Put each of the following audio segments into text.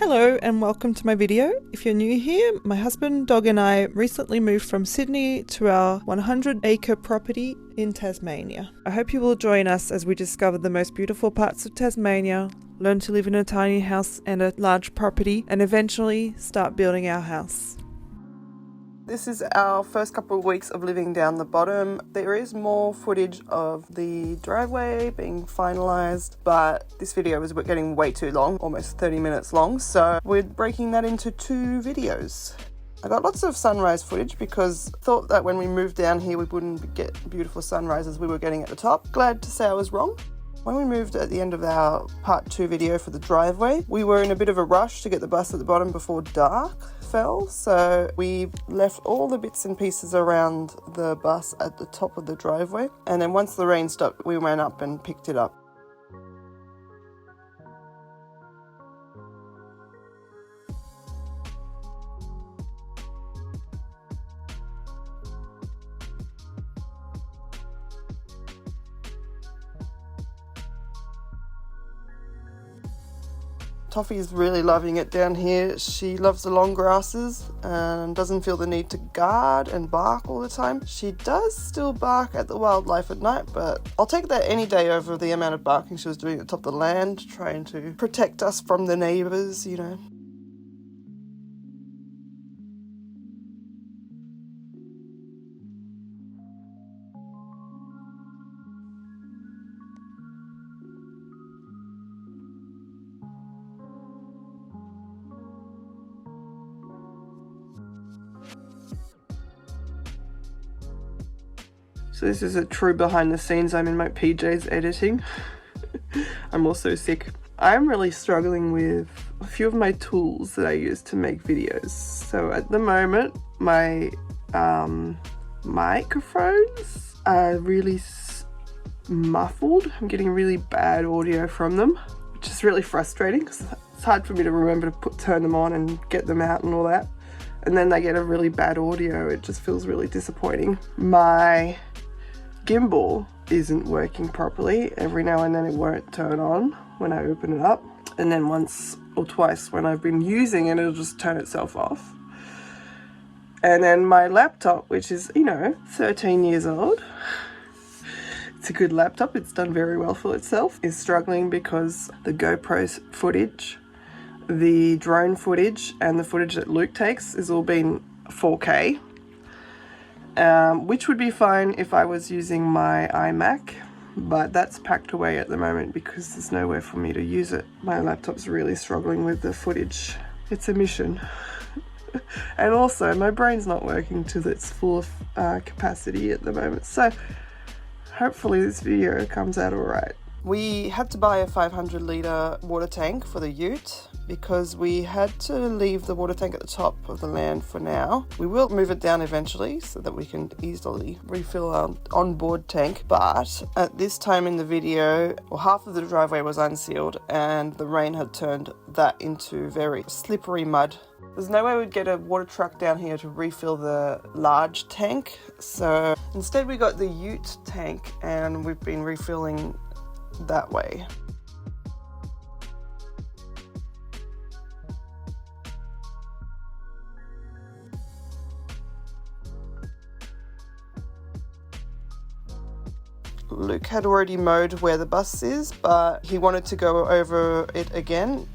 Hello and welcome to my video. If you're new here, my husband, dog and I recently moved from Sydney to our 100-acre property in Tasmania. I hope you will join us as we discover the most beautiful parts of Tasmania, learn to live in a tiny house and a large property, and eventually start building our house. This is our first couple of weeks of living down the bottom. There is more footage of the driveway being finalised, but this video is getting way too long, almost 30 minutes long, so we're breaking that into 2 videos. I got lots of sunrise footage because I thought that when we moved down here we wouldn't get beautiful sunrises we were getting at the top. Glad to say I was wrong. When we moved at the end of our part 2 video for the driveway, we were in a bit of a rush to get the bus at the bottom before dark fell, so we left all the bits and pieces around the bus at the top of the driveway, and then once the rain stopped we went up and picked it up. Toffee is really loving it down here. She loves the long grasses and doesn't feel the need to guard and bark all the time. She does still bark at the wildlife at night, but I'll take that any day over the amount of barking she was doing at the top of the land, trying to protect us from the neighbours, you know. So this is a true behind the scenes. I'm in my PJs editing. I'm also sick. I'm really struggling with a few of my tools that I use to make videos. So at the moment, my microphones are really muffled. I'm getting really bad audio from them, which is really frustrating because it's hard for me to remember to turn them on and get them out and all that. And then they get a really bad audio. It just feels really disappointing. My gimbal isn't working properly. Every now and then it won't turn on when I open it up, and then once or twice when I've been using it, it'll just turn itself off. And then my laptop, which is, 13 years old, it's a good laptop, it's done very well for itself, is struggling because the GoPro's footage, the drone footage, and the footage that Luke takes is all been 4K. Which would be fine if I was using my iMac, but that's packed away at the moment because there's nowhere for me to use it. My laptop's really struggling with the footage. It's a mission. And also my brain's not working to its full capacity at the moment, so hopefully this video comes out alright. We had to buy a 500 litre water tank for the ute because we had to leave the water tank at the top of the land for now. We will move it down eventually so that we can easily refill our onboard tank, but at this time in the video, half of the driveway was unsealed and the rain had turned that into very slippery mud. There's no way we'd get a water truck down here to refill the large tank, so instead we got the ute tank and we've been refilling that way. Luke had already mowed where the bus is, but he wanted to go over it again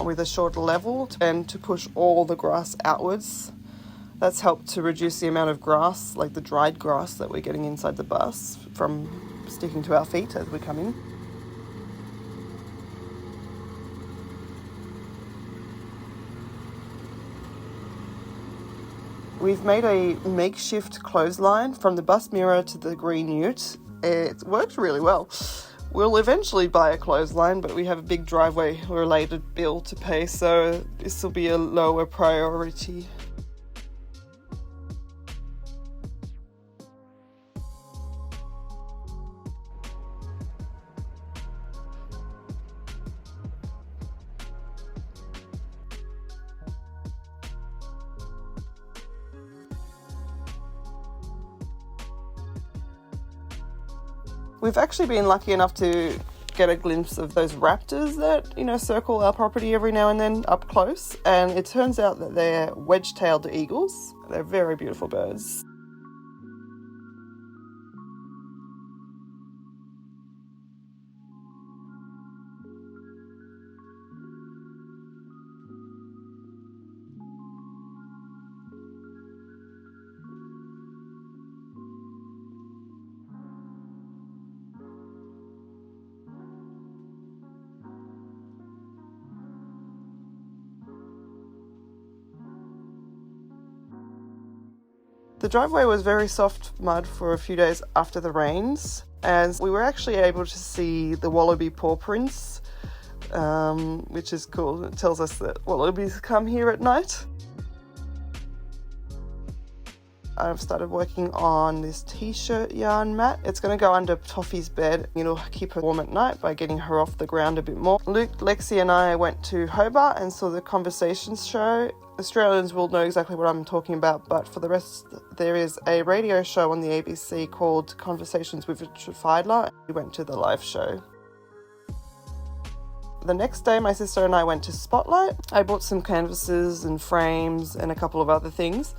with a shorter level and to push all the grass outwards. That's helped to reduce the amount of grass, like the dried grass that we're getting inside the bus from sticking to our feet as we come in. We've made a makeshift clothesline from the bus mirror to the green ute. It worked really well. We'll eventually buy a clothesline, but we have a big driveway related bill to pay, so this will be a lower priority. We've actually been lucky enough to get a glimpse of those raptors that, you know, circle our property every now and then up close. And it turns out that they're wedge-tailed eagles. They're very beautiful birds. The driveway was very soft mud for a few days after the rains, and we were actually able to see the wallaby paw prints, which is cool. It tells us that wallabies come here at night. I've started working on this t-shirt yarn mat. It's going to go under Toffee's bed. It'll keep her warm at night by getting her off the ground a bit more. Luke, Lexi and I went to Hobart and saw the Conversations show. Australians will know exactly what I'm talking about, but for the rest, there is a radio show on the ABC called Conversations with Richard Fidler. We went to the live show. The next day, my sister and I went to Spotlight. I bought some canvases and frames and a couple of other things.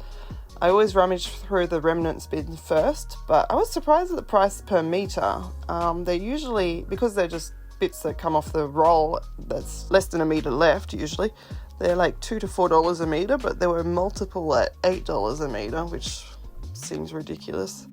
I always rummage through the remnants bin first, but I was surprised at the price per metre. They're usually, because they're just bits that come off the roll, that's less than a metre left usually, they're like $2 to $4 a metre, but there were multiple at $8 a metre, which seems ridiculous.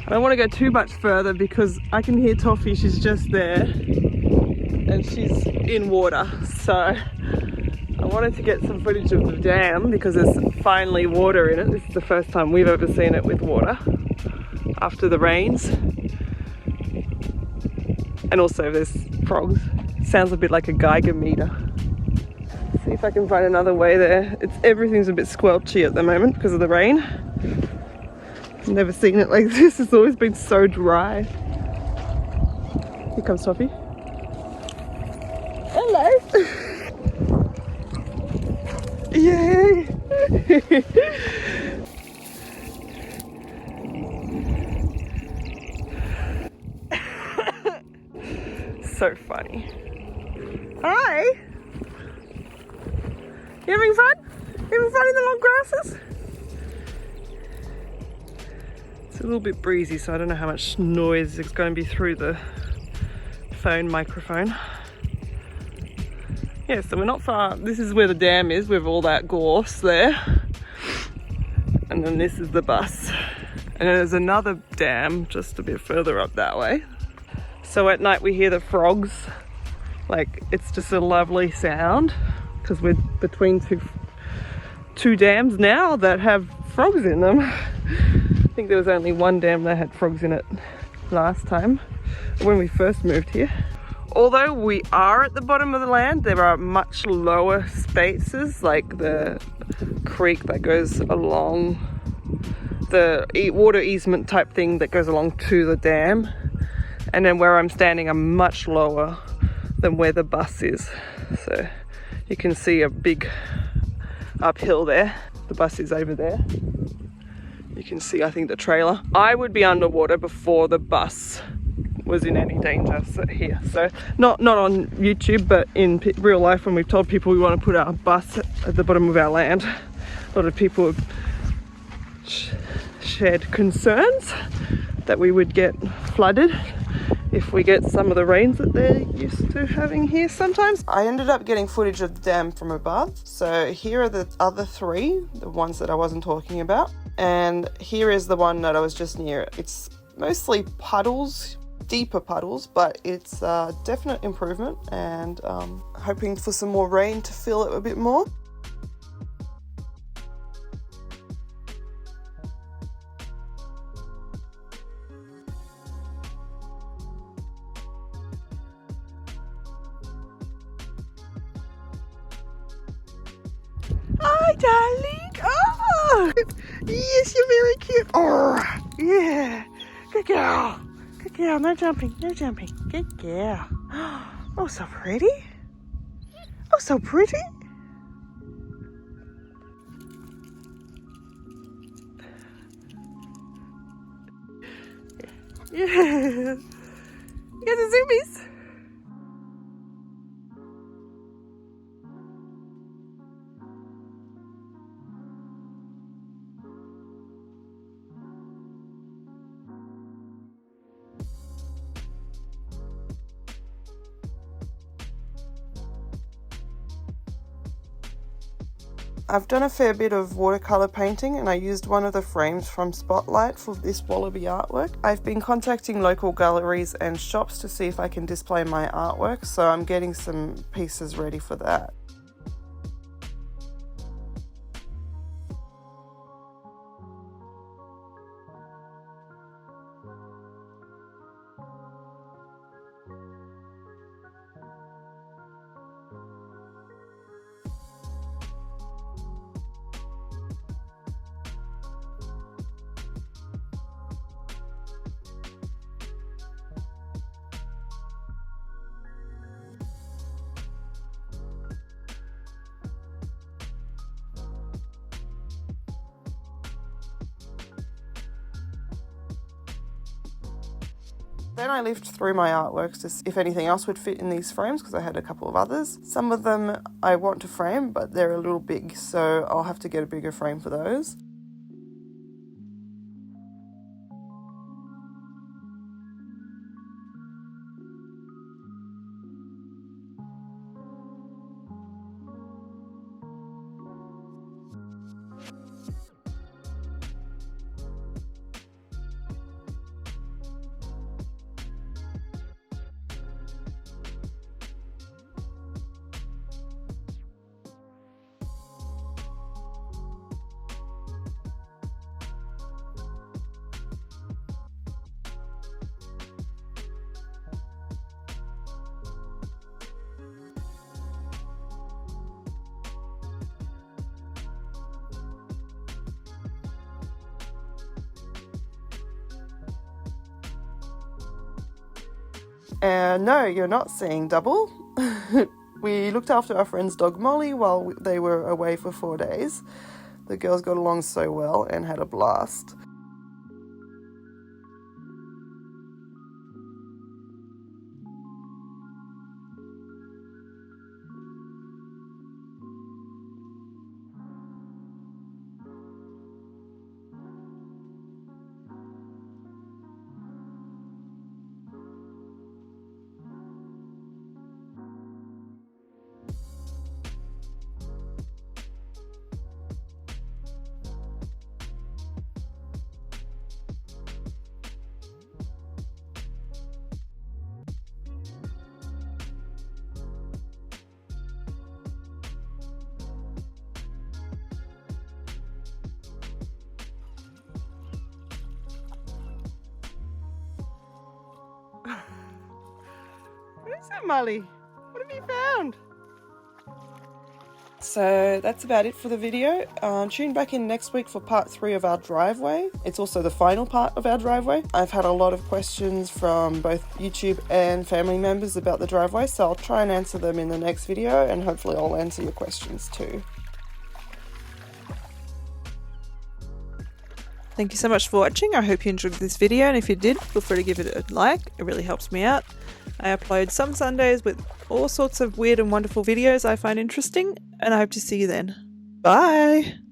I don't want to go too much further because I can hear Toffee, she's just there and she's in water, so I wanted to get some footage of the dam because there's finally water in it. This is the first time we've ever seen it with water after the rains. And also there's frogs. Sounds a bit like a Geiger meter. See if I can find another way there. Everything's a bit squelchy at the moment because of the rain. I've never seen it like this. It's always been so dry. Here comes Toffee. Hello. Yay. So funny. Hi. You having fun? You having fun in the long grasses? It's a little bit breezy, so I don't know how much noise is going to be through the phone microphone. Yeah, so we're not far. This is where the dam is with all that gorse there. And then this is the bus. And then there's another dam just a bit further up that way. So at night we hear the frogs. Like, it's just a lovely sound because we're between two dams now that have frogs in them. I think there was only one dam that had frogs in it last time when we first moved here. Although we are at the bottom of the land, there are much lower spaces, like the creek that goes along, the water easement type thing that goes along to the dam. And then where I'm standing, I'm much lower than where the bus is. So you can see a big uphill there. The bus is over there. You can see, I think, the trailer. I would be underwater before the bus was in any danger here. So not on YouTube, but in real life, when we've told people we want to put our bus at the bottom of our land, a lot of people have shared concerns that we would get flooded if we get some of the rains that they're used to having here sometimes. I ended up getting footage of the dam from above. So here are the other three, the ones that I wasn't talking about. And here is the one that I was just near. It's mostly puddles, deeper puddles, but it's a definite improvement, and hoping for some more rain to fill it a bit more. darling. Oh, yes, you're very cute. Oh, yeah. Good girl. Good girl. No jumping. No jumping. Good girl. Oh, so pretty. Oh, so pretty. Yeah. You got the zoomies. I've done a fair bit of watercolour painting and I used one of the frames from Spotlight for this wallaby artwork. I've been contacting local galleries and shops to see if I can display my artwork, so I'm getting some pieces ready for that. Then I lived through my artworks to see if anything else would fit in these frames because I had a couple of others. Some of them I want to frame, but they're a little big, so I'll have to get a bigger frame for those. No, you're not seeing double. We looked after our friend's dog Molly while they were away for 4 days. The girls got along so well and had a blast. What is that, Molly? What have you found? So that's about it for the video. Tune back in next week for part 3 of our driveway. It's also the final part of our driveway. I've had a lot of questions from both YouTube and family members about the driveway, so I'll try and answer them in the next video, and hopefully I'll answer your questions too. Thank you so much for watching. I hope you enjoyed this video, and if you did, feel free to give it a like. It really helps me out. I upload some Sundays with all sorts of weird and wonderful videos I find interesting, and I hope to see you then. Bye!